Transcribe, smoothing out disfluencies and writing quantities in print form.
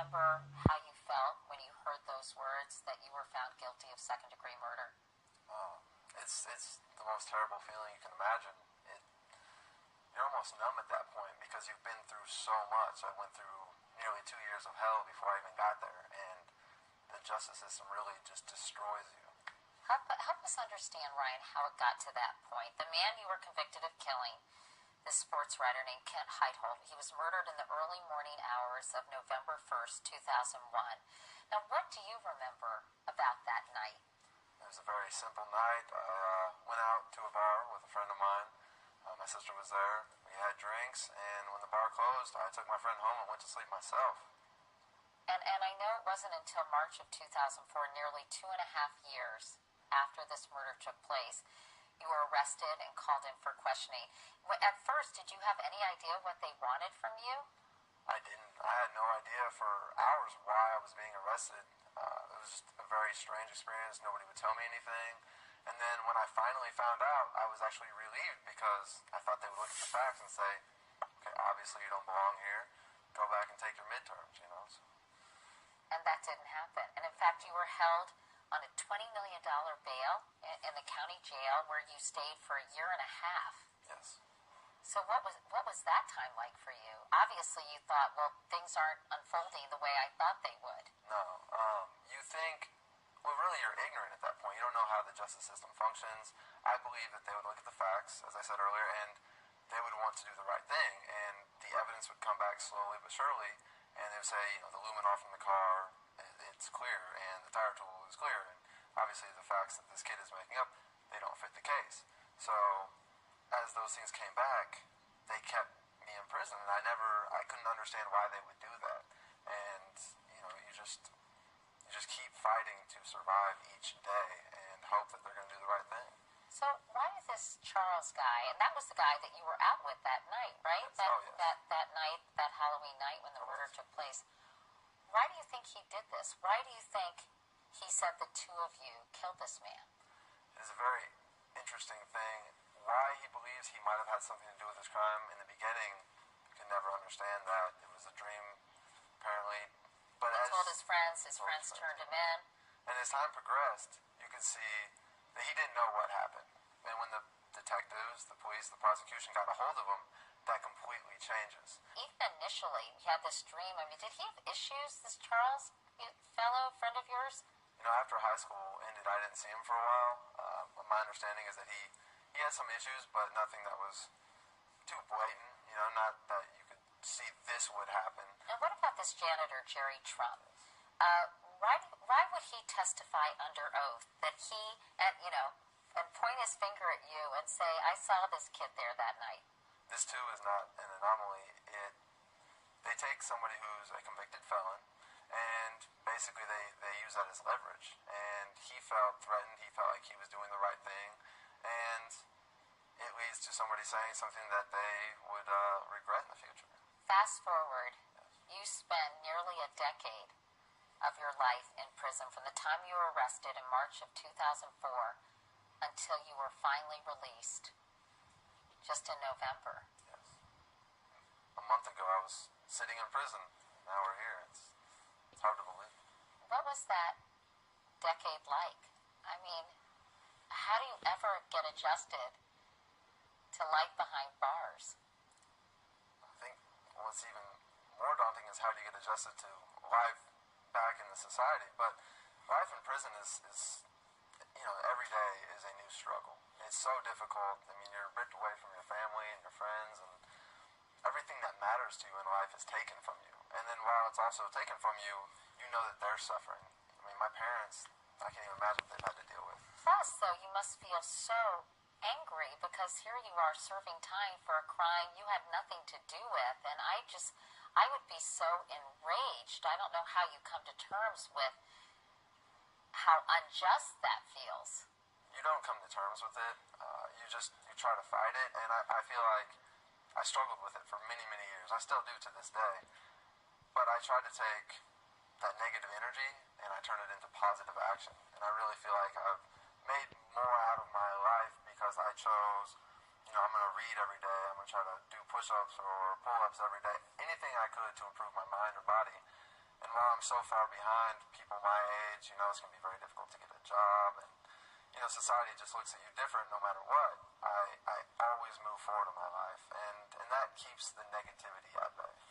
remember how you felt when you heard those words that you were found guilty of second-degree murder? It's the most terrible feeling you can imagine. You're almost numb at that point because you've been through so much. I went through nearly 2 years of hell before I even got there, and the justice system really just destroys you. Help us understand, Ryan, how it got to that point. The man you were convicted of killing, this sports writer named Kent Heitholt, he was murdered in the early morning hours of November 1st, 2001. Now, what do you remember about that night? It was a very simple night. I went out to a bar with a friend of mine. My sister was there. We had drinks, and when the bar closed, I took my friend home and went to sleep myself. And I know it wasn't until March of 2004, nearly 2.5 years after this murder took place, you were arrested and called in for questioning. At first, did you have any idea what they wanted from you? I didn't. I had no idea for hours why I was being arrested. It was just a very strange experience. Nobody would tell me anything. And then when I finally found out, I was actually relieved because I thought they would look at the facts and say, okay, obviously you don't belong here. Go back and take your midterms, you know. So. And that didn't happen. And in fact, you were held on a $20 million bail in the county jail where you stayed for 1.5 years. Yes. So what was that time like for you? Obviously, you thought, well, things aren't unfolding the way I thought they would. No. You think, well, really, you're ignorant at that point. You don't know how the justice system functions. I believe that they would look at the facts, as I said earlier, and they would want to do the right thing. And the evidence would come back slowly but surely, and they would say, you know, the luminol from the car, it's clear, and the tire tool is clear. And obviously, the facts that this kid is making up, they don't fit the case. So as those things came back, they kept me in prison, and I couldn't understand why they would do that. And you know, you just keep fighting to survive each day and hope that they're going to do the right thing. So why did this Charles guy, and that was the guy that you were out with that night, right? Yes. That night, that Halloween night when the murder took place. Why do you think he did this? Why do you think he said the two of you killed this man? It is a very interesting thing. Why he believes he might have had something to do with this crime in the beginning, you can never understand that. It was a dream, apparently. But he told his friends turned him in. And as time progressed, you could see that he didn't know what happened. And when the detectives, the police, the prosecution got a hold of him, that completely changes. Even initially, he had this dream. I mean, did he have issues, this Charles, fellow friend of yours? You know, after high school ended, I didn't see him for a while. My understanding is that he had some issues, but nothing that was too blatant. You know, not that you could see this would happen. And what about this janitor, Jerry Trump? Why would he testify under oath that he, and point his finger at you and say, I saw this kid there that night? This, too, is not an anomaly. They take somebody who's a convicted felon, and basically they use that as leverage. And he felt threatened. He felt like he was doing the right thing. And it leads to somebody saying something that they would regret in the future. Fast forward, you spent nearly a decade of your life in prison from the time you were arrested in March of 2004 until you were finally released just in November. Yes. A month ago I was sitting in prison. Now we're here. It's hard to believe. What was that decade like? I mean, how do you ever get adjusted to life behind bars? I think what's even more daunting is how do you get adjusted to life back in the society. But life in prison is every day is a new struggle. It's so difficult. I mean, you're ripped away from your family and your friends, and everything that matters to you in life is taken from you. And then while it's also taken from you, you know that they're suffering. I mean, my parents, I can't even imagine what they've had to deal with. Plus, though, you must feel so angry because here you are serving time for a crime you had nothing to do with. And I would be so enraged. I don't know how you come to terms with how unjust that feels. You don't come to terms with it. You try to fight it. And I feel like I struggled with it for many, many years. I still do to this day. But I try to take that negative energy and I turn it into positive action. And I really feel like I've made more out of my life because I chose, I'm going to read every day. I'm going to try to do push-ups or pull-ups every day. Anything I could to improve my mind or body. And well, I'm so far behind people my age, you know, it's going to be very difficult to get a job, and, you know, society just looks at you different no matter what. I always move forward in my life, and that keeps the negativity at bay.